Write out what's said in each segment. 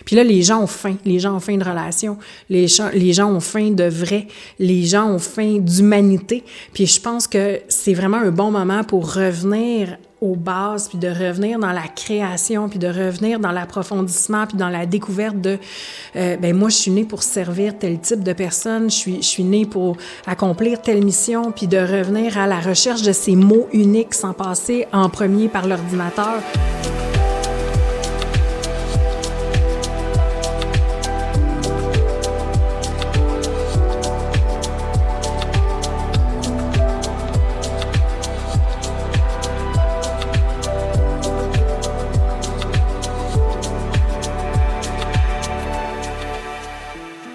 Puis là, les gens ont faim. Les gens ont faim de relations. Les gens ont faim de vrai. Les gens ont faim d'humanité. Puis je pense que c'est vraiment un bon moment pour revenir aux bases, puis de revenir dans la création, puis de revenir dans l'approfondissement, puis dans la découverte de moi, je suis née pour servir tel type de personne, je suis née pour accomplir telle mission, puis de revenir à la recherche de ces mots uniques sans passer en premier par l'ordinateur.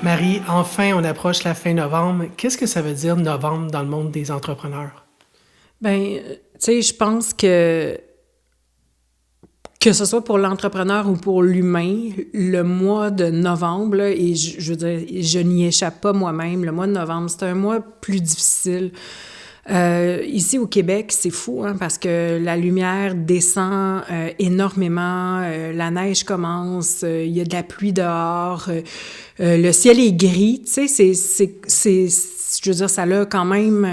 Marie, enfin, on approche la fin novembre. Qu'est-ce que ça veut dire novembre dans le monde des entrepreneurs? Bien, tu sais, je pense que ce soit pour l'entrepreneur ou pour l'humain, le mois de novembre, là, et je veux dire, je n'y échappe pas moi-même, le mois de novembre, c'est un mois plus difficile. Ici au Québec, c'est fou, hein, parce que la lumière descend énormément, la neige commence, il y a de la pluie dehors, le ciel est gris, tu sais, je veux dire, ça a quand même,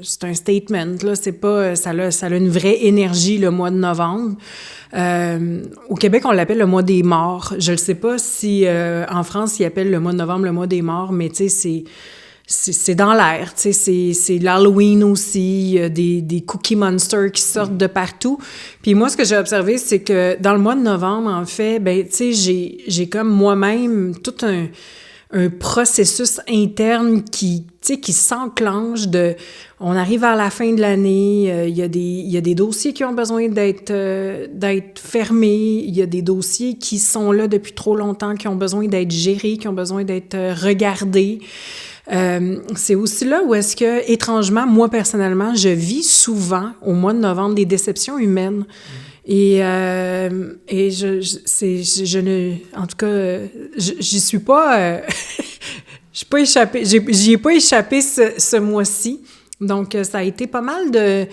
c'est un statement, là, c'est pas, ça a une vraie énergie le mois de novembre. Au Québec, on l'appelle le mois des morts. Je ne sais pas si en France, ils appellent le mois de novembre le mois des morts, mais tu sais, c'est dans l'air, tu sais, c'est l'Halloween aussi, il y a des Cookie Monsters qui sortent de partout. Puis moi, ce que j'ai observé, c'est que dans le mois de novembre, en fait, ben tu sais, j'ai comme moi-même tout un processus interne qui s'enclenche de... On arrive à la fin de l'année, il y a des dossiers qui ont besoin d'être fermés, il y a des dossiers qui sont là depuis trop longtemps, qui ont besoin d'être gérés, qui ont besoin d'être regardés. C'est aussi là où est-ce que, étrangement, moi, personnellement, je vis souvent, au mois de novembre, des déceptions humaines. Et je ne... En tout cas, j'y suis pas... j'y ai pas échappé ce mois-ci. Donc, ça a été pas mal de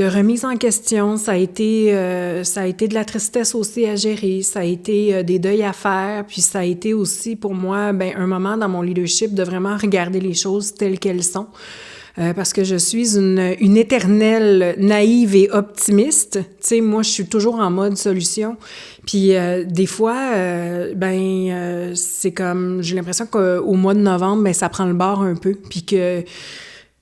remise en question. Ça a été de la tristesse aussi à gérer. Ça a été des deuils à faire. Puis ça a été aussi, pour moi, un moment dans mon leadership de vraiment regarder les choses telles qu'elles sont. Parce que je suis une éternelle naïve et optimiste. Tu sais, moi, je suis toujours en mode solution. Puis des fois, c'est comme... J'ai l'impression qu'au mois de novembre, ça prend le bord un peu. Puis que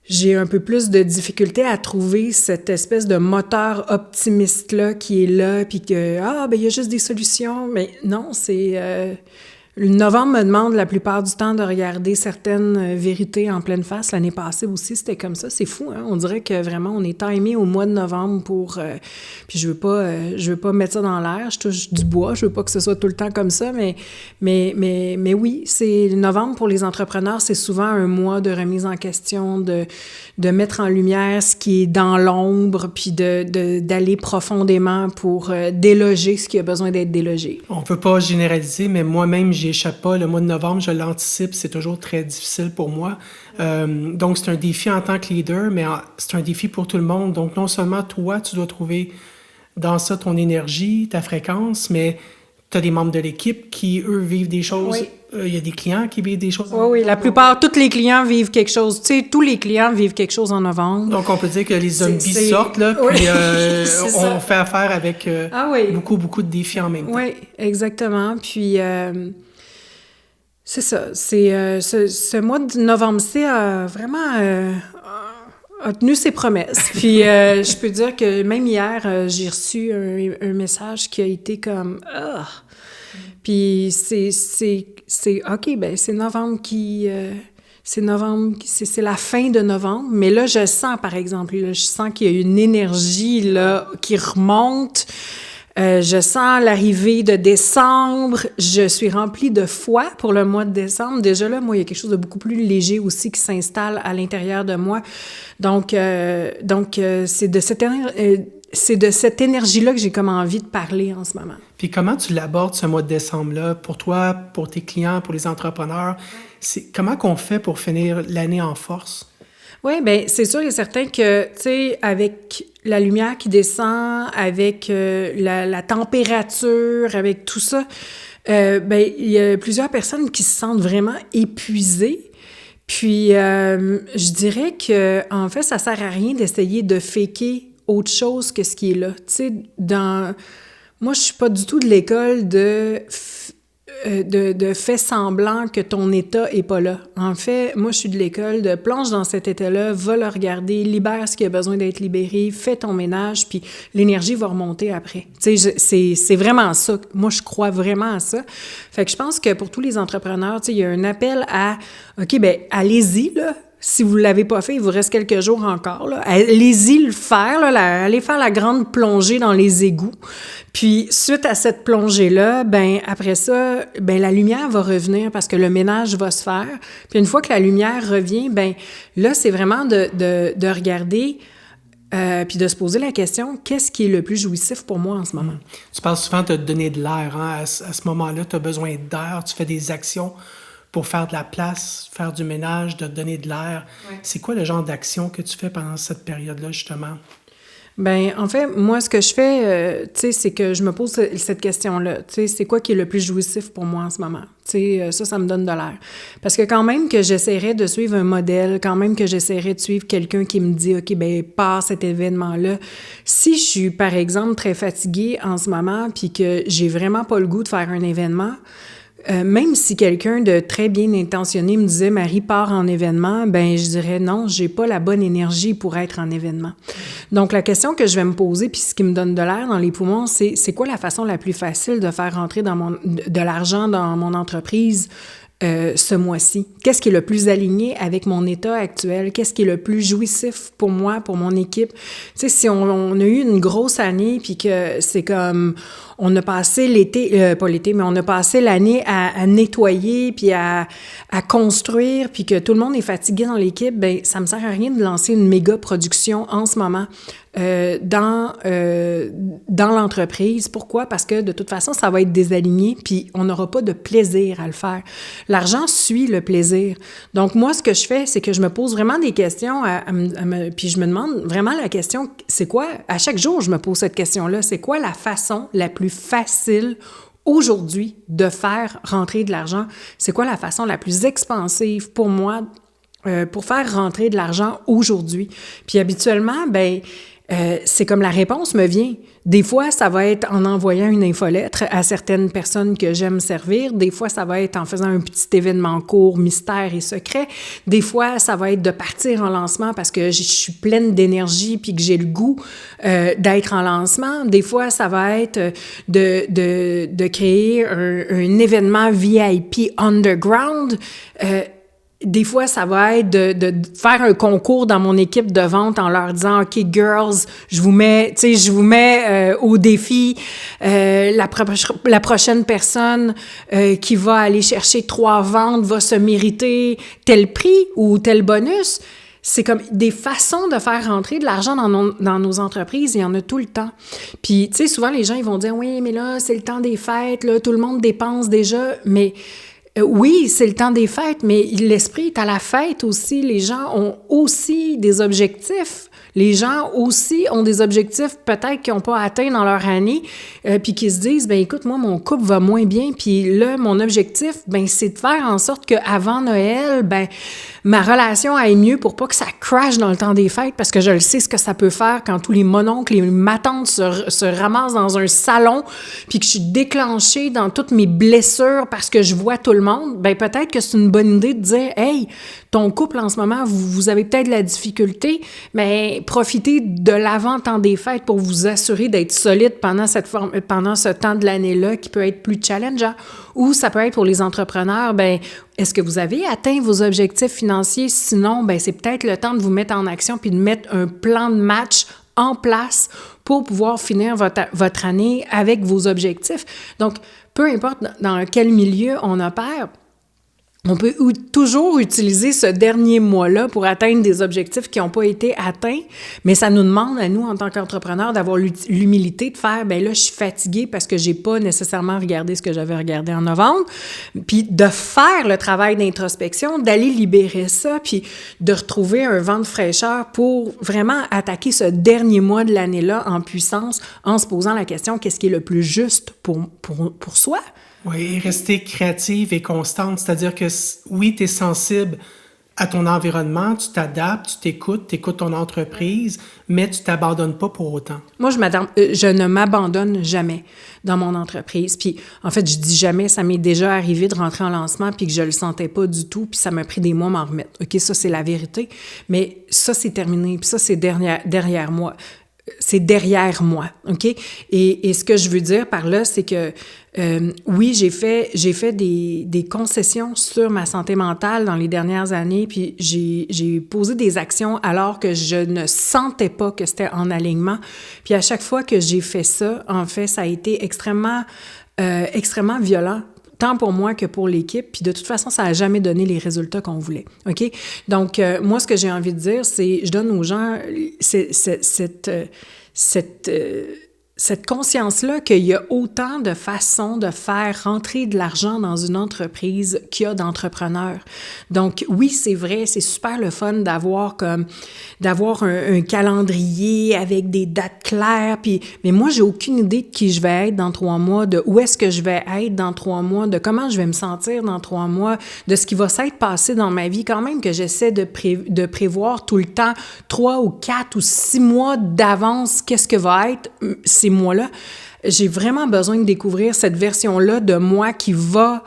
j'ai un peu plus de difficulté à trouver cette espèce de moteur optimiste-là qui est là, puis que, il y a juste des solutions. Mais non, c'est... Le novembre me demande la plupart du temps de regarder certaines vérités en pleine face. L'année passée aussi, c'était comme ça. C'est fou, hein? On dirait que vraiment, on est timé au mois de novembre pour... puis je veux pas mettre ça dans l'air. Je touche du bois. Je veux pas que ce soit tout le temps comme ça. Mais oui, c'est novembre pour les entrepreneurs, c'est souvent un mois de remise en question, de mettre en lumière ce qui est dans l'ombre, puis d'aller profondément pour déloger ce qui a besoin d'être délogé. On peut pas généraliser, mais moi-même, j'y échappe pas. Le mois de novembre, je l'anticipe. C'est toujours très difficile pour moi. Donc, c'est un défi en tant que leader, mais c'est un défi pour tout le monde. Donc, non seulement toi, tu dois trouver dans ça ton énergie, ta fréquence, mais tu as des membres de l'équipe qui, eux, vivent des choses. Oui. Il y a des clients qui vivent des choses. Oui, la plupart, tous les clients vivent quelque chose. Tu sais, tous les clients vivent quelque chose en novembre. Donc, on peut dire que les zombies sortent, là, puis on fait affaire avec beaucoup, beaucoup de défis en même temps. Oui, exactement. Puis, c'est ça. C'est ce mois de novembre-ci a vraiment a tenu ses promesses. Puis, je peux dire que même hier, j'ai reçu un message qui a été comme... Puis c'est OK, c'est novembre c'est la fin de novembre, mais là, je sens, par exemple, là, je sens qu'il y a une énergie, là, qui remonte. Je sens l'arrivée de décembre. Je suis remplie de foi pour le mois de décembre. Déjà là, moi, il y a quelque chose de beaucoup plus léger aussi qui s'installe à l'intérieur de moi. Donc c'est de cette énergie-là que j'ai comme envie de parler en ce moment. Puis comment tu l'abordes ce mois de décembre-là? Pour toi, pour tes clients, pour les entrepreneurs, comment qu'on fait pour finir l'année en force? Oui, bien, c'est sûr et certain que, tu sais, avec la lumière qui descend, avec la température, avec tout ça, ben, il y a plusieurs personnes qui se sentent vraiment épuisées. Puis, je dirais que, en fait, ça sert à rien d'essayer de faker autre chose que ce qui est là. Tu sais, moi, je suis pas du tout de l'école de fait semblant que ton état est pas là. En fait, moi, je suis de l'école de plonge dans cet état-là, va le regarder, libère ce qui a besoin d'être libéré, fais ton ménage, puis l'énergie va remonter après. Tu sais, c'est vraiment ça. Moi, je crois vraiment à ça. Fait que je pense que pour tous les entrepreneurs, tu sais, il y a un appel à, OK, ben allez-y, là. Si vous ne l'avez pas fait, il vous reste quelques jours encore, là. Allez-y le faire, là, allez faire la grande plongée dans les égouts. Puis, suite à cette plongée-là, ben après ça, ben la lumière va revenir parce que le ménage va se faire. Puis, une fois que la lumière revient, ben là, c'est vraiment de regarder puis de se poser la question, qu'est-ce qui est le plus jouissif pour moi en ce moment? Tu parles souvent de te donner de l'air. Hein? À ce moment-là, tu as besoin d'air, tu fais des actions pour faire de la place, faire du ménage, de te donner de l'air. Ouais. C'est quoi le genre d'action que tu fais pendant cette période-là, justement? Bien, en fait, moi, ce que je fais, tu sais, c'est que je me pose cette question-là. Tu sais, c'est quoi qui est le plus jouissif pour moi en ce moment? Tu sais, ça me donne de l'air. Parce que quand même que j'essaierais de suivre un modèle, quand même que j'essaierais de suivre quelqu'un qui me dit, OK, bien, pars cet événement-là. Si je suis, par exemple, très fatiguée en ce moment, puis que j'ai vraiment pas le goût de faire un événement, même si quelqu'un de très bien intentionné me disait « Marie, part en événement », ben je dirais « Non, j'ai pas la bonne énergie pour être en événement ». Donc, la question que je vais me poser, puis ce qui me donne de l'air dans les poumons, c'est quoi la façon la plus facile de faire rentrer de l'argent dans mon entreprise ce mois-ci? Qu'est-ce qui est le plus aligné avec mon état actuel? Qu'est-ce qui est le plus jouissif pour moi, pour mon équipe? Tu sais, si on a eu une grosse année, puis que c'est comme... On a passé l'été, pas l'été, mais on a passé l'année à nettoyer, puis à construire, puis que tout le monde est fatigué dans l'équipe, bien, ça me sert à rien de lancer une méga production en ce moment dans l'entreprise. Pourquoi? Parce que de toute façon, ça va être désaligné, puis on n'aura pas de plaisir à le faire. L'argent suit le plaisir. Donc, moi, ce que je fais, c'est que je me pose vraiment des questions, puis je me demande vraiment la question, c'est quoi? À chaque jour, je me pose cette question-là. C'est quoi la façon la plus facile aujourd'hui de faire rentrer de l'argent? C'est quoi la façon la plus expansive pour moi pour faire rentrer de l'argent aujourd'hui? Puis habituellement, ben c'est comme la réponse me vient. Des fois, ça va être en envoyant une infolettre à certaines personnes que j'aime servir. Des fois, ça va être en faisant un petit événement court, mystère et secret. Des fois, ça va être de partir en lancement parce que je suis pleine d'énergie puis que j'ai le goût d'être en lancement. Des fois, ça va être de créer un événement VIP underground. Des fois, ça va être de faire un concours dans mon équipe de vente en leur disant « OK, girls, je vous mets au défi la prochaine personne qui va aller chercher 3 ventes va se mériter tel prix ou tel bonus. » C'est comme des façons de faire rentrer de l'argent dans nos entreprises, il y en a tout le temps. Puis, tu sais, souvent, les gens, ils vont dire « Oui, mais là, c'est le temps des fêtes, là, tout le monde dépense déjà. » Mais oui, c'est le temps des fêtes, mais l'esprit est à la fête aussi. Les gens ont aussi des objectifs. Les gens aussi ont des objectifs peut-être qu'ils n'ont pas atteints dans leur année, puis qui se disent, ben écoute, moi, mon couple va moins bien, puis là, mon objectif, ben c'est de faire en sorte qu'avant Noël, ben ma relation aille mieux pour pas que ça crash dans le temps des fêtes, parce que je le sais ce que ça peut faire quand tous les mononcles et ma tante se ramassent dans un salon, puis que je suis déclenchée dans toutes mes blessures parce que je vois tout le monde. Ben peut-être que c'est une bonne idée de dire, hey, ton couple en ce moment, vous avez peut-être de la difficulté, mais profitez de l'avant-temps des fêtes pour vous assurer d'être solide pendant ce temps de l'année-là qui peut être plus challengeant. Ou ça peut être pour les entrepreneurs, ben est-ce que vous avez atteint vos objectifs financiers? Sinon, ben c'est peut-être le temps de vous mettre en action puis de mettre un plan de match en place pour pouvoir finir votre année avec vos objectifs. Donc, peu importe dans quel milieu on opère, On peut toujours utiliser ce dernier mois-là pour atteindre des objectifs qui n'ont pas été atteints, mais ça nous demande à nous, en tant qu'entrepreneurs, d'avoir l'humilité de faire, ben là, je suis fatiguée parce que j'ai pas nécessairement regardé ce que j'avais regardé en novembre, puis de faire le travail d'introspection, d'aller libérer ça, puis de retrouver un vent de fraîcheur pour vraiment attaquer ce dernier mois de l'année-là en puissance, en se posant la question, qu'est-ce qui est le plus juste pour soi? Oui, et rester créative et constante, c'est-à-dire que oui, tu es sensible à ton environnement, tu t'adaptes, tu écoutes ton entreprise, mais tu t'abandonnes pas pour autant. Moi, je ne m'abandonne jamais dans mon entreprise. Puis, en fait, je dis jamais, ça m'est déjà arrivé de rentrer en lancement puis que je le sentais pas du tout, puis ça m'a pris des mois à m'en remettre. OK, ça, c'est la vérité, mais ça, c'est terminé, puis ça, c'est derrière moi. C'est derrière moi, OK? Et ce que je veux dire par là, c'est que oui, j'ai fait des concessions sur ma santé mentale dans les dernières années, puis j'ai posé des actions alors que je ne sentais pas que c'était en alignement. Puis à chaque fois que j'ai fait ça, en fait, ça a été extrêmement violent, tant pour moi que pour l'équipe, puis de toute façon, ça n'a jamais donné les résultats qu'on voulait, OK? Donc, moi, ce que j'ai envie de dire, c'est, je donne aux gens cette conscience-là qu'il y a autant de façons de faire rentrer de l'argent dans une entreprise qu'il y a d'entrepreneurs. Donc, oui, c'est vrai, c'est super le fun d'avoir un calendrier avec des dates claires, mais moi, j'ai aucune idée de qui je vais être dans 3 mois, de où est-ce que je vais être dans 3 mois, de comment je vais me sentir dans 3 mois, de ce qui va s'être passé dans ma vie, quand même que j'essaie de prévoir tout le temps 3 ou 4 ou 6 mois d'avance qu'est-ce que va être ces mois-là. J'ai vraiment besoin de découvrir cette version-là de moi qui va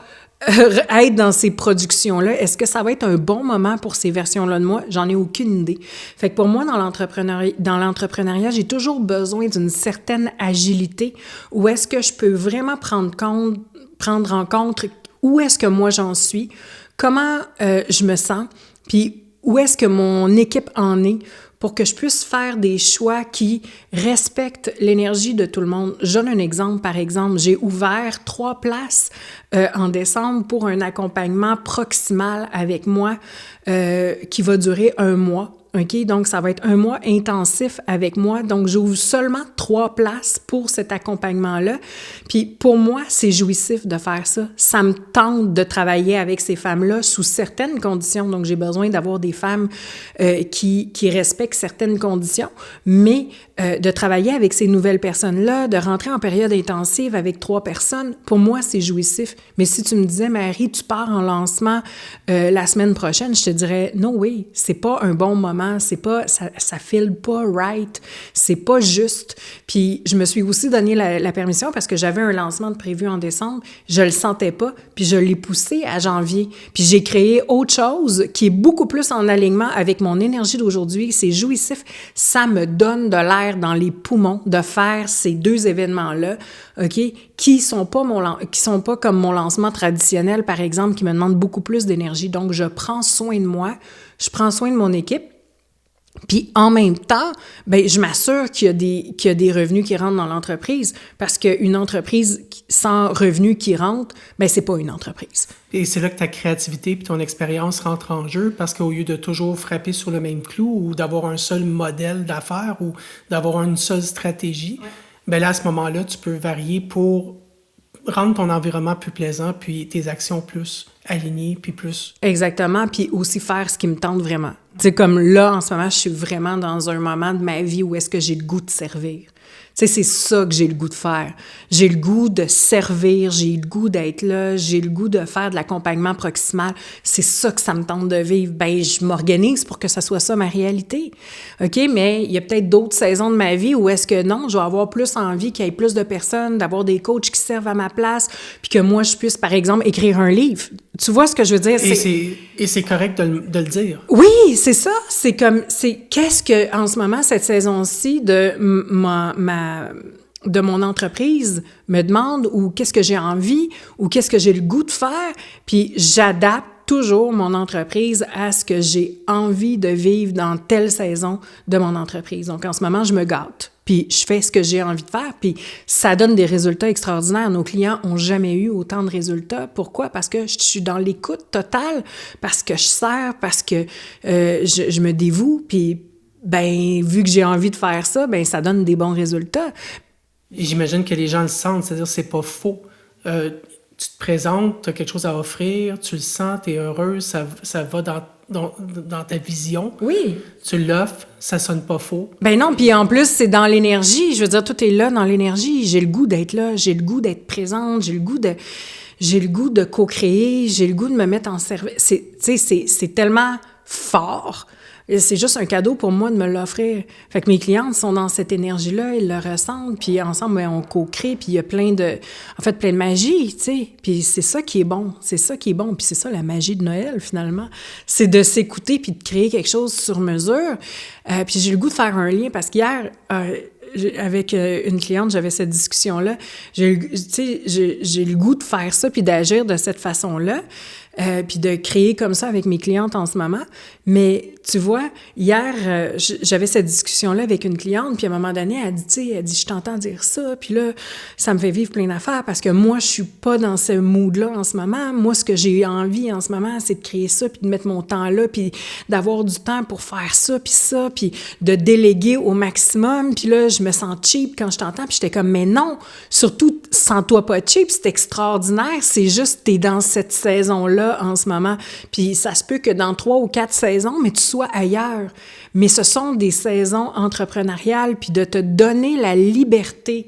être dans ces productions-là. Est-ce que ça va être un bon moment pour ces versions-là de moi? J'en ai aucune idée. Fait que pour moi, dans l'entrepreneuriat, j'ai toujours besoin d'une certaine agilité où est-ce que je peux vraiment prendre en compte où est-ce que moi j'en suis, comment je me sens, puis où est-ce que mon équipe en est pour que je puisse faire des choix qui respectent l'énergie de tout le monde. Je donne un exemple, par exemple, j'ai ouvert 3 places en décembre pour un accompagnement proximal avec moi qui va durer 1 mois. OK? Donc, ça va être 1 mois intensif avec moi. Donc, j'ouvre seulement 3 places pour cet accompagnement-là. Puis, pour moi, c'est jouissif de faire ça. Ça me tente de travailler avec ces femmes-là sous certaines conditions. Donc, j'ai besoin d'avoir des femmes qui respectent certaines conditions, mais de travailler avec ces nouvelles personnes-là, de rentrer en période intensive avec 3 personnes, pour moi, c'est jouissif. Mais si tu me disais, Marie, tu pars en lancement la semaine prochaine, je te dirais, non, oui, c'est pas un bon moment. C'est pas, ça file pas right, c'est pas juste. Puis je me suis aussi donné la permission parce que j'avais un lancement de prévu en décembre, je le sentais pas, puis je l'ai poussé à janvier. Puis j'ai créé autre chose qui est beaucoup plus en alignement avec mon énergie d'aujourd'hui, c'est jouissif, ça me donne de l'air dans les poumons de faire ces 2 événements-là, OK, qui sont pas comme mon lancement traditionnel, par exemple, qui me demande beaucoup plus d'énergie. Donc, je prends soin de moi, je prends soin de mon équipe. Puis en même temps, ben je m'assure qu'il y a des revenus qui rentrent dans l'entreprise parce qu'une entreprise sans revenus qui rentrent, ben c'est pas une entreprise. Et c'est là que ta créativité puis ton expérience rentrent en jeu parce qu'au lieu de toujours frapper sur le même clou ou d'avoir un seul modèle d'affaires ou d'avoir une seule stratégie, ben là, à ce moment-là, tu peux varier pour rendre ton environnement plus plaisant puis tes actions plus alignées puis plus... Exactement, puis aussi faire ce qui me tente vraiment. Tu sais, comme là, en ce moment, je suis vraiment dans un moment de ma vie où est-ce que j'ai le goût de servir. Tu sais, c'est ça que j'ai le goût de faire. J'ai le goût de servir, j'ai le goût d'être là, j'ai le goût de faire de l'accompagnement proximal. C'est ça que ça me tente de vivre. Ben, je m'organise pour que ça soit ça ma réalité. OK? Mais il y a peut-être d'autres saisons de ma vie où est-ce que non, je vais avoir plus envie qu'il y ait plus de personnes, d'avoir des coachs qui servent à ma place, puis que moi, je puisse, par exemple, écrire un livre. Tu vois ce que je veux dire? Et c'est correct de le dire. Oui, c'est ça. C'est qu'est-ce que, en ce moment, cette saison-ci de mon entreprise me demande ou qu'est-ce que j'ai envie ou qu'est-ce que j'ai le goût de faire, puis j'adapte toujours mon entreprise à ce que j'ai envie de vivre dans telle saison de mon entreprise. Donc, en ce moment, je me gâte. puis je fais ce que j'ai envie de faire, puis ça donne des résultats extraordinaires. Nos clients ont jamais eu autant de résultats. Pourquoi? Parce que je suis dans l'écoute totale, parce que je sers, parce que je me dévoue, puis ben vu que j'ai envie de faire ça, ben ça donne des bons résultats. Et j'imagine que les gens le sentent, c'est-à-dire c'est pas faux. Tu te présentes, tu as quelque chose à offrir, tu le sens, tu es heureux, ça va dans ta vision. Oui. Tu l'offres, ça sonne pas faux. Ben non, puis en plus, c'est dans l'énergie. Je veux dire, tout est là dans l'énergie. J'ai le goût d'être là, j'ai le goût d'être présente, j'ai le goût de co-créer, j'ai le goût de me mettre en service. C'est tellement fort. C'est juste un cadeau pour moi de me l'offrir. Fait que mes clientes sont dans cette énergie-là, ils le ressentent, puis ensemble, ben, on co-crée, puis il y a plein de magie, tu sais. Puis c'est ça qui est bon, puis c'est ça la magie de Noël, finalement. C'est de s'écouter puis de créer quelque chose sur mesure. Puis j'ai le goût de faire un lien, parce qu'hier, avec une cliente, j'avais cette discussion-là. J'ai le goût de faire ça puis d'agir de cette façon-là, puis de créer comme ça avec mes clientes en ce moment. Mais tu vois, hier, j'avais cette discussion-là avec une cliente, puis à un moment donné, elle dit, je t'entends dire ça, puis là, ça me fait vivre plein d'affaires parce que moi, je suis pas dans ce mood-là en ce moment. Moi, ce que j'ai envie en ce moment, c'est de créer ça, puis de mettre mon temps là, puis d'avoir du temps pour faire ça, puis de déléguer au maximum. Puis là, je me sens cheap quand je t'entends, puis j'étais comme, mais non, surtout, sens-toi pas cheap, c'est extraordinaire, c'est juste, t'es dans cette saison-là en ce moment. Puis ça se peut que dans 3 ou 4 saisons, mais tu sois ailleurs. Mais ce sont des saisons entrepreneuriales, puis de te donner la liberté,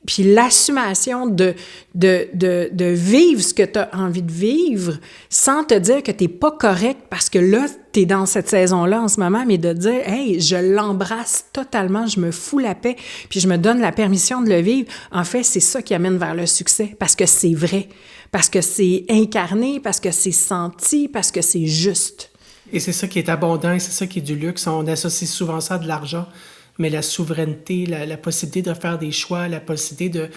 puis l'assumation de vivre ce que tu as envie de vivre sans te dire que tu n'es pas correct parce que là, tu es dans cette saison-là en ce moment, mais de dire « Hey, je l'embrasse totalement, je me fous la paix, puis je me donne la permission de le vivre. » En fait, c'est ça qui amène vers le succès, parce que c'est vrai, parce que c'est incarné, parce que c'est senti, parce que c'est juste. Et c'est ça qui est abondant, et c'est ça qui est du luxe. On associe souvent ça à de l'argent, mais la souveraineté, la possibilité de faire des choix, la possibilité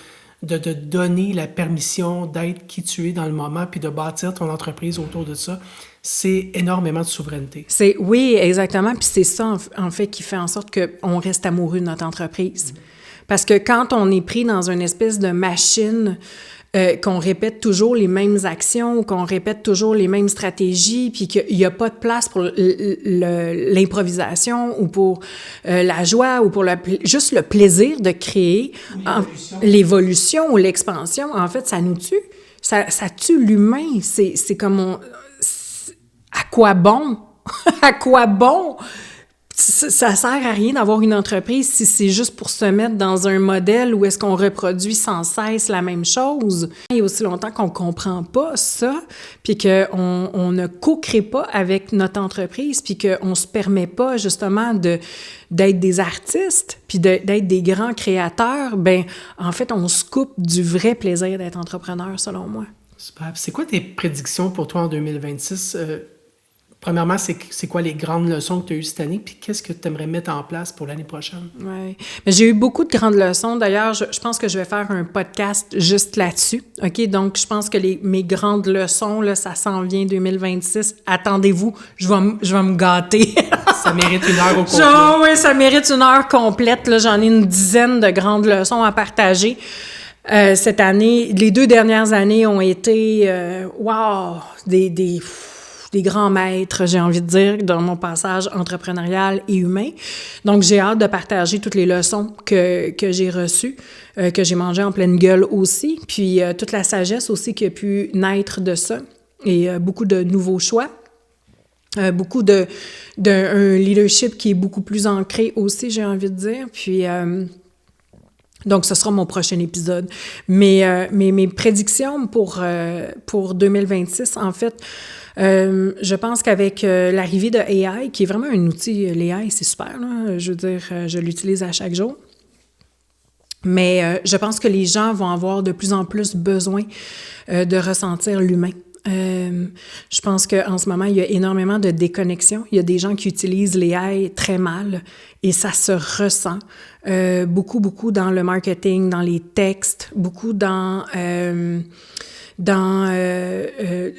de donner la permission d'être qui tu es dans le moment, puis de bâtir ton entreprise autour de ça, c'est énormément de souveraineté. Oui, exactement. Puis c'est ça, en fait, qui fait en sorte qu'on reste amoureux de notre entreprise. Parce que quand on est pris dans une espèce de machine, qu'on répète toujours les mêmes actions, qu'on répète toujours les mêmes stratégies, puis qu'il n'y a pas de place pour l'improvisation ou pour la joie ou pour juste le plaisir de créer, l'évolution ou l'expansion, en fait, ça nous tue. Ça tue l'humain. C'est comme à quoi bon? À quoi bon? Ça sert à rien d'avoir une entreprise si c'est juste pour se mettre dans un modèle où est-ce qu'on reproduit sans cesse la même chose. Il y a aussi longtemps qu'on comprend pas ça, puis qu'on ne co-crée pas avec notre entreprise, puis qu'on se permet pas justement d'être des artistes, puis d'être des grands créateurs, ben en fait, on se coupe du vrai plaisir d'être entrepreneur, selon moi. Super. C'est quoi tes prédictions pour toi en 2026? Premièrement, c'est quoi les grandes leçons que tu as eues cette année, puis qu'est-ce que tu aimerais mettre en place pour l'année prochaine? Oui. Mais j'ai eu beaucoup de grandes leçons. D'ailleurs, je pense que je vais faire un podcast juste là-dessus. OK? Donc, je pense que mes grandes leçons, là, ça s'en vient 2026. Attendez-vous, je vais me gâter. Ça mérite une heure au complet. Oui, ça mérite une heure complète. Là, j'en ai une dizaine de grandes leçons à partager. Cette année, les 2 dernières années ont été, des grands maîtres, j'ai envie de dire, dans mon passage entrepreneurial et humain. Donc, j'ai hâte de partager toutes les leçons que j'ai reçues, que j'ai mangées en pleine gueule aussi, puis toute la sagesse aussi qui a pu naître de ça, et beaucoup de nouveaux choix. Beaucoup d'un leadership qui est beaucoup plus ancré aussi, j'ai envie de dire. Puis, donc, ce sera mon prochain épisode. Mais mes prédictions pour 2026, en fait, je pense qu'avec l'arrivée de AI, qui est vraiment un outil, l'AI, c'est super, là, je veux dire, je l'utilise à chaque jour. Mais je pense que les gens vont avoir de plus en plus besoin de ressentir l'humain. Je pense qu'en ce moment, il y a énormément de déconnexion. Il y a des gens qui utilisent l'AI très mal et ça se ressent. Beaucoup dans le marketing, dans les textes, beaucoup dans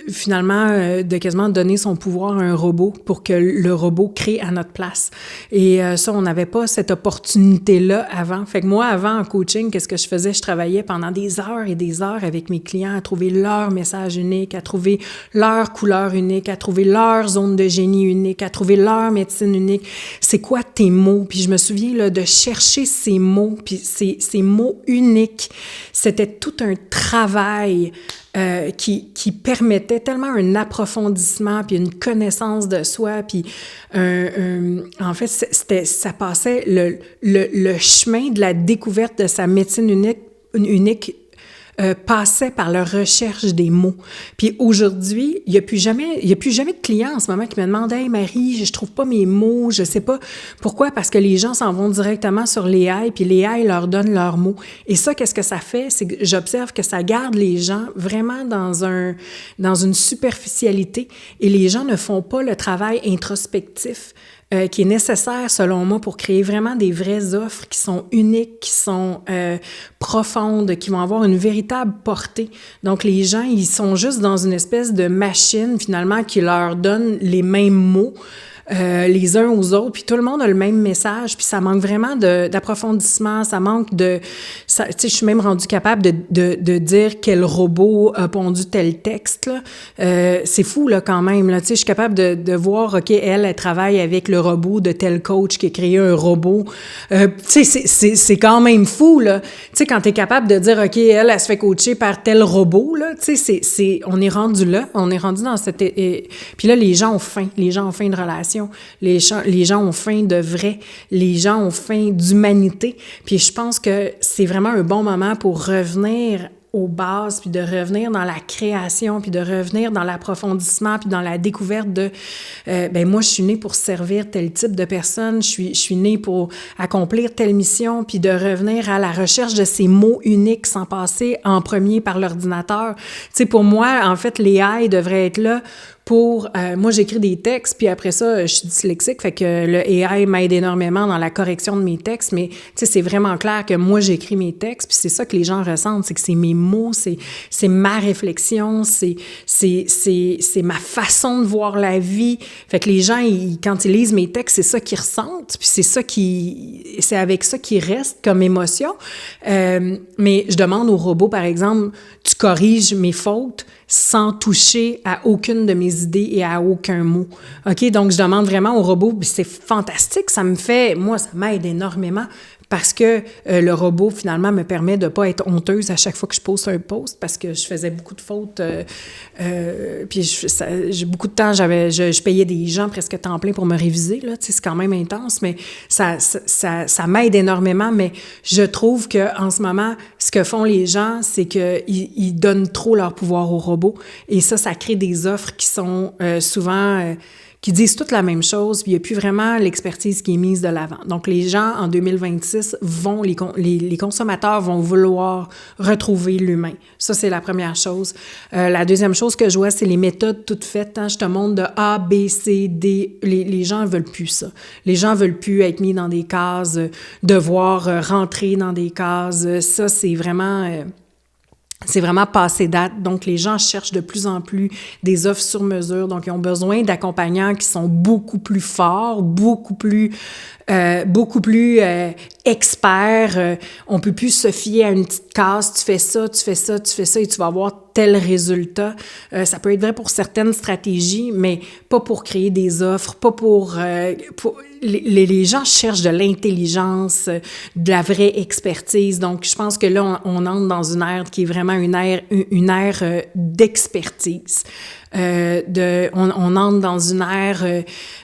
finalement, de quasiment donner son pouvoir à un robot pour que le robot crée à notre place. Et ça, on n'avait pas cette opportunité-là avant. Fait que moi, avant, en coaching, qu'est-ce que je faisais? Je travaillais pendant des heures et des heures avec mes clients à trouver leur message unique, à trouver leur couleur unique, à trouver leur zone de génie unique, à trouver leur médecine unique. C'est quoi tes mots? Puis je me souviens là, de chercher ces mots, puis ces mots uniques. C'était tout un travail qui permettait tellement un approfondissement, puis une connaissance de soi, puis en fait, ça passait le chemin de la découverte de sa médecine unique passait par la recherche des mots. Puis aujourd'hui, il y a plus jamais de clients en ce moment qui me demandent « Hey Marie, je trouve pas mes mots, je sais pas pourquoi, parce que les gens s'en vont directement sur l'AI, puis l'AI leur donne leurs mots. » Et ça, qu'est-ce que ça fait? C'est que j'observe que ça garde les gens vraiment dans une superficialité, et les gens ne font pas le travail introspectif qui est nécessaire, selon moi, pour créer vraiment des vraies offres qui sont uniques, qui sont profondes, qui vont avoir une véritable portée. Donc, les gens, ils sont juste dans une espèce de machine, finalement, qui leur donne les mêmes mots, les uns aux autres, puis tout le monde a le même message, puis ça manque vraiment d'approfondissement, ça manque de... Tu sais, je suis même rendue capable de dire quel robot a pondu tel texte, là. C'est fou, là, quand même, là. Tu sais, je suis capable de voir, OK, elle travaille avec le robot de tel coach qui a créé un robot. Tu sais, c'est quand même fou, là. Tu sais, quand t'es capable de dire, OK, elle se fait coacher par tel robot, là, tu sais, on est rendu là, on est rendu dans cette... Puis là, les gens ont faim de relation. Les gens ont faim de vrai. Les gens ont faim d'humanité. Puis je pense que c'est vraiment un bon moment pour revenir aux bases, puis de revenir dans la création, puis de revenir dans l'approfondissement, puis dans la découverte de moi, je suis née pour servir tel type de personne, je suis née pour accomplir telle mission, puis de revenir à la recherche de ces mots uniques sans passer en premier par l'ordinateur. Tu sais, pour moi, en fait, l'AI devrait être là pour... moi, j'écris des textes, puis après ça, je suis dyslexique, fait que le AI m'aide énormément dans la correction de mes textes, mais tu sais, c'est vraiment clair que moi, j'écris mes textes, puis c'est ça que les gens ressentent, c'est que c'est mes mots, c'est ma réflexion, c'est ma façon de voir la vie. Fait que les gens, quand ils lisent mes textes, c'est ça qu'ils ressentent, puis c'est avec ça qu'ils restent comme émotion. Mais je demande au robot, par exemple, tu corriges mes fautes sans toucher à aucune de mes idées et à aucun mot. OK? Donc, je demande vraiment au robot, puis c'est fantastique, ça m'aide énormément parce que le robot, finalement, me permet de pas être honteuse à chaque fois que je poste un post parce que je faisais beaucoup de fautes. Puis j'ai beaucoup de temps, je payais des gens presque temps plein pour me réviser, là. Tu sais, c'est quand même intense, mais ça m'aide énormément. Mais je trouve qu'en ce moment, ce que font les gens, c'est qu'ils donnent trop leur pouvoir au robot. Et ça crée des offres qui sont souvent... qui disent toutes la même chose, puis il n'y a plus vraiment l'expertise qui est mise de l'avant. Donc, les gens, en 2026, les consommateurs vont vouloir retrouver l'humain. Ça, c'est la première chose. La deuxième chose que je vois, c'est les méthodes toutes faites. Hein? Je te montre de A, B, C, D. Les gens ne veulent plus ça. Les gens ne veulent plus être mis dans des cases, devoir rentrer dans des cases. Ça, c'est vraiment passé date. Donc, les gens cherchent de plus en plus des offres sur mesure. Donc, ils ont besoin d'accompagnants qui sont beaucoup plus forts, beaucoup plus experts. On peut plus se fier à une petite case. Tu fais ça, et tu vas avoir tel résultat. Ça peut être vrai pour certaines stratégies, mais pas pour créer des offres, pas pour les gens cherchent de l'intelligence, de la vraie expertise. Donc, je pense que là, on entre dans une ère qui est vraiment une ère d'expertise. On entre dans une ère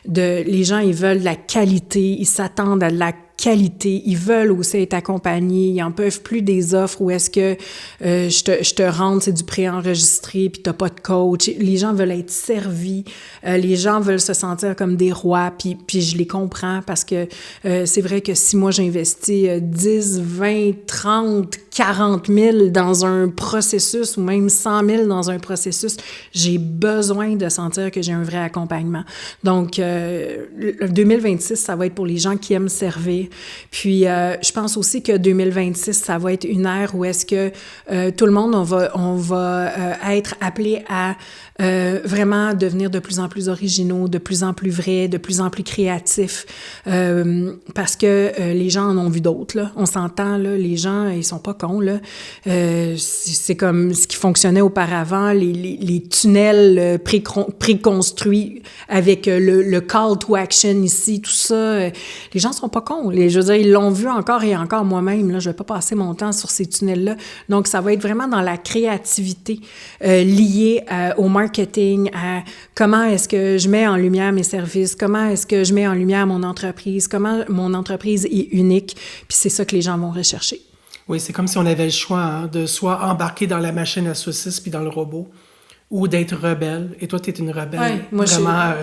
les gens, ils veulent de la qualité, ils s'attendent à de la qualité, ils veulent aussi être accompagnés, ils en peuvent plus des offres où est-ce que je te rentre, c'est du préenregistré puis t'as pas de coach. Les gens veulent être servis, les gens veulent se sentir comme des rois, puis je les comprends parce que c'est vrai que si moi j'investis 10, 20, 30, 40 000 dans un processus ou même 100 000 dans un processus, j'ai besoin de sentir que j'ai un vrai accompagnement. Donc, 2026, ça va être pour les gens qui aiment servir. Puis, je pense aussi que 2026, ça va être une ère où est-ce que tout le monde, on va être appelé à vraiment devenir de plus en plus originaux, de plus en plus vrais, de plus en plus créatifs, parce que les gens en ont vu d'autres, là. On s'entend, là, les gens, ils sont pas cons, là. C'est comme ce qui fonctionnait auparavant, les tunnels préconstruits avec le call to action ici, tout ça. Les gens sont pas cons. Je veux dire, ils l'ont vu encore et encore moi-même, là. Je vais pas passer mon temps sur ces tunnels-là. Donc, ça va être vraiment dans la créativité liée au marketing, à comment est-ce que je mets en lumière mes services, comment est-ce que je mets en lumière mon entreprise, comment mon entreprise est unique, puis c'est ça que les gens vont rechercher. Oui, c'est comme si on avait le choix de soit embarquer dans la machine à saucisses puis dans le robot, ou d'être rebelle. Et toi, tu es une rebelle vraiment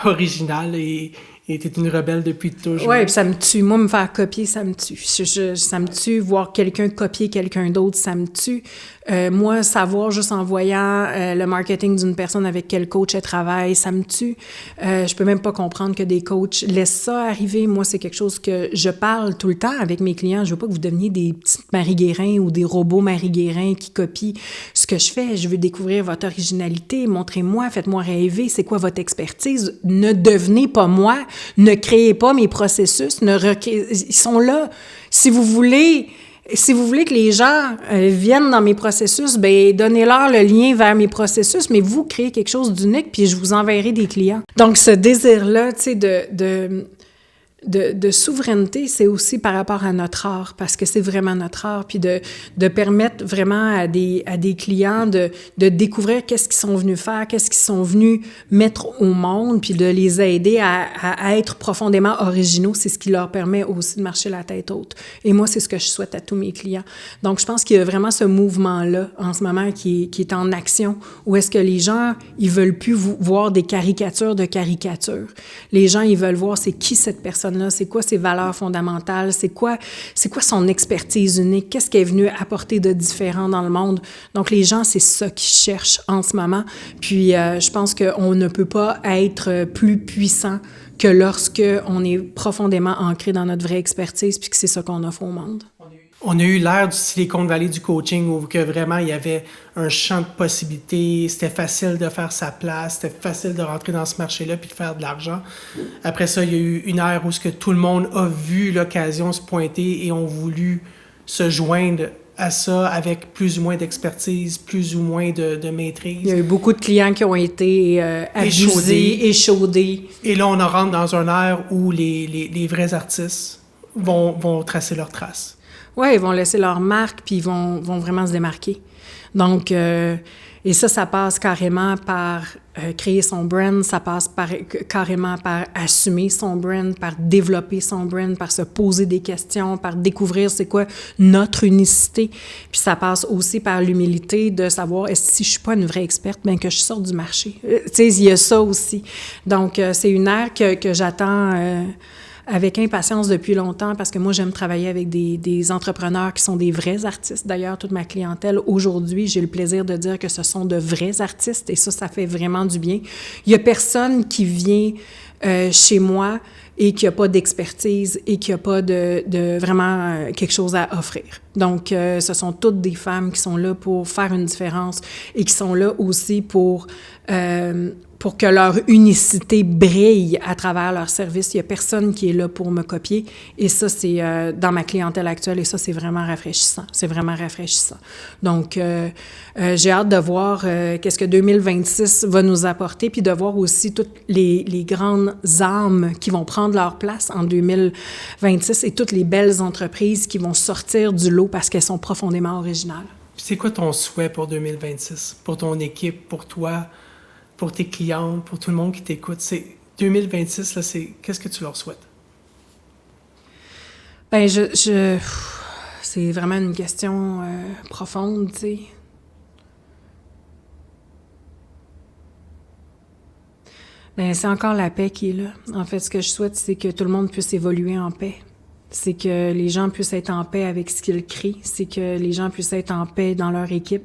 originale et tu es une rebelle depuis toujours. Oui, puis ça me tue. Moi, me faire copier, ça me tue. Ça me tue. Voir quelqu'un copier quelqu'un d'autre, ça me tue. Moi, savoir juste en voyant le marketing d'une personne avec quel coach elle travaille, ça me tue. Je peux même pas comprendre que des coachs laissent ça arriver. Moi, c'est quelque chose que je parle tout le temps avec mes clients. Je veux pas que vous deveniez des petites Marie Guérin ou des robots Marie Guérin qui copient ce que je fais. Je veux découvrir votre originalité. Montrez-moi, faites-moi rêver. C'est quoi votre expertise? Ne devenez pas moi. Ne créez pas mes processus. Ils sont là. Si vous voulez que les gens viennent dans mes processus, ben donnez-leur le lien vers mes processus, mais vous créez quelque chose d'unique, puis je vous enverrai des clients. Donc, ce désir-là, tu sais, de souveraineté, c'est aussi par rapport à notre art, parce que c'est vraiment notre art, puis de permettre vraiment à des clients de découvrir qu'est-ce qu'ils sont venus faire, qu'est-ce qu'ils sont venus mettre au monde, puis de les aider à être profondément originaux. C'est ce qui leur permet aussi de marcher la tête haute. Et moi, c'est ce que je souhaite à tous mes clients. Donc, je pense qu'il y a vraiment ce mouvement-là, en ce moment, qui est en action, où est-ce que les gens, ils veulent plus voir des caricatures de caricatures. Les gens, ils veulent voir c'est qui cette personne, c'est quoi ses valeurs fondamentales, c'est quoi son expertise unique, qu'est-ce qu'elle est venue apporter de différent dans le monde. Donc, les gens, c'est ça qu'ils cherchent en ce moment. Puis, je pense qu'on ne peut pas être plus puissant que lorsque on est profondément ancré dans notre vraie expertise, puis que c'est ça qu'on offre au monde. On a eu l'ère du Silicon Valley du coaching où que vraiment il y avait un champ de possibilités, c'était facile de faire sa place, c'était facile de rentrer dans ce marché-là puis de faire de l'argent. Après ça, il y a eu une ère où ce que tout le monde a vu l'occasion se pointer et ont voulu se joindre à ça avec plus ou moins d'expertise, plus ou moins de maîtrise. Il y a eu beaucoup de clients qui ont été abusés, échaudés. Et là, on en rentre dans une ère où les vrais artistes vont tracer leurs traces. Oui, ils vont laisser leur marque, puis ils vont vraiment se démarquer. Donc, et ça passe carrément par créer son brand, ça passe carrément par assumer son brand, par développer son brand, par se poser des questions, par découvrir c'est quoi notre unicité. Puis ça passe aussi par l'humilité de savoir, si je suis pas une vraie experte, bien que je sorte du marché. Tu sais, il y a ça aussi. Donc, c'est une ère que j'attends avec impatience depuis longtemps, parce que moi, j'aime travailler avec des entrepreneurs qui sont des vrais artistes. D'ailleurs, toute ma clientèle, aujourd'hui, j'ai le plaisir de dire que ce sont de vrais artistes, et ça fait vraiment du bien. Il n'y a personne qui vient chez moi et qui n'a pas d'expertise et qui n'a pas de vraiment quelque chose à offrir. Donc, ce sont toutes des femmes qui sont là pour faire une différence et qui sont là aussi pour que leur unicité brille à travers leur service. Il n'y a personne qui est là pour me copier. Et ça, c'est dans ma clientèle actuelle, et ça, c'est vraiment rafraîchissant. C'est vraiment rafraîchissant. Donc, j'ai hâte de voir qu'est-ce que 2026 va nous apporter, puis de voir aussi toutes les grandes âmes qui vont prendre leur place en 2026 et toutes les belles entreprises qui vont sortir du lot parce qu'elles sont profondément originales. C'est quoi ton souhait pour 2026? Pour ton équipe, pour toi, pour tes clientes, pour tout le monde qui t'écoute? C'est 2026, là, qu'est-ce que tu leur souhaites? Bien, c'est vraiment une question profonde, tu sais. Bien, c'est encore la paix qui est là. En fait, ce que je souhaite, c'est que tout le monde puisse évoluer en paix. C'est que les gens puissent être en paix avec ce qu'ils créent. C'est que les gens puissent être en paix dans leur équipe.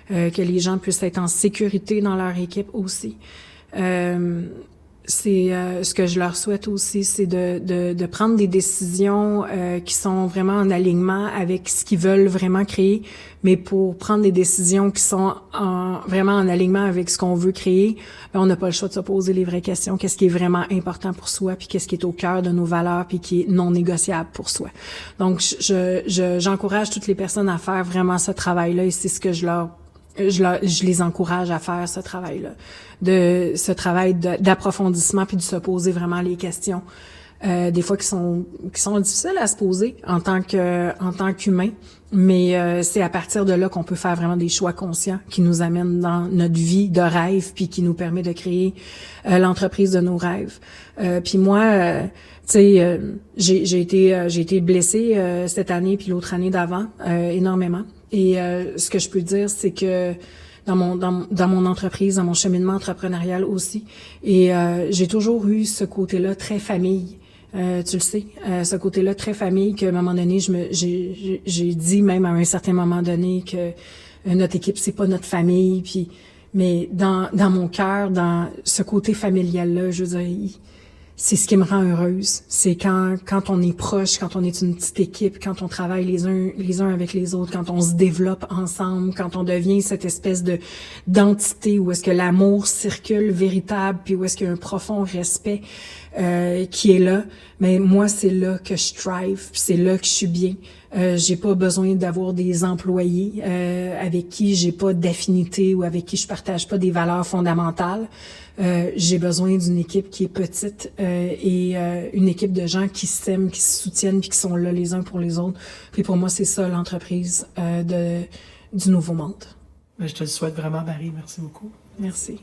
Que les gens puissent être en sécurité dans leur équipe aussi. C'est ce que je leur souhaite aussi, c'est de prendre des décisions qui sont vraiment en alignement avec ce qu'ils veulent vraiment créer, mais pour prendre des décisions qui sont vraiment en alignement avec ce qu'on veut créer, ben on n'a pas le choix de se poser les vraies questions. Qu'est-ce qui est vraiment important pour soi, puis qu'est-ce qui est au cœur de nos valeurs, puis qui est non négociable pour soi. Donc, j'encourage toutes les personnes à faire vraiment ce travail-là, et c'est ce que je les encourage à faire, ce travail-là, ce travail d'approfondissement, puis de se poser vraiment les questions, des fois qui sont difficiles à se poser en tant qu'humain, mais c'est à partir de là qu'on peut faire vraiment des choix conscients qui nous amènent dans notre vie de rêve, puis qui nous permet de créer l'entreprise de nos rêves. Puis moi, tu sais, j'ai été blessée cette année puis l'autre année d'avant énormément. Et ce que je peux dire, c'est que dans mon entreprise, dans mon cheminement entrepreneurial aussi, et j'ai toujours eu ce côté-là très famille. Tu le sais, ce côté-là très famille, qu'à un moment donné, j'ai dit même à un certain moment donné que notre équipe, c'est pas notre famille, puis mais dans mon cœur, dans ce côté familial-là, je veux dire, c'est ce qui me rend heureuse. C'est quand on est proche, quand on est une petite équipe, quand on travaille les uns avec les autres, quand on se développe ensemble, quand on devient cette espèce d'entité où est-ce que l'amour circule véritable, puis où est-ce qu'il y a un profond respect qui est là. Mais moi, c'est là que je thrive, puis c'est là que je suis bien. J'ai pas besoin d'avoir des employés avec qui j'ai pas d'affinité ou avec qui je partage pas des valeurs fondamentales. J'ai besoin d'une équipe qui est petite et une équipe de gens qui s'aiment, qui se soutiennent, puis qui sont là les uns pour les autres. Puis pour moi, c'est ça l'entreprise du Nouveau Monde. Je te le souhaite vraiment, Marie. Merci beaucoup. Merci.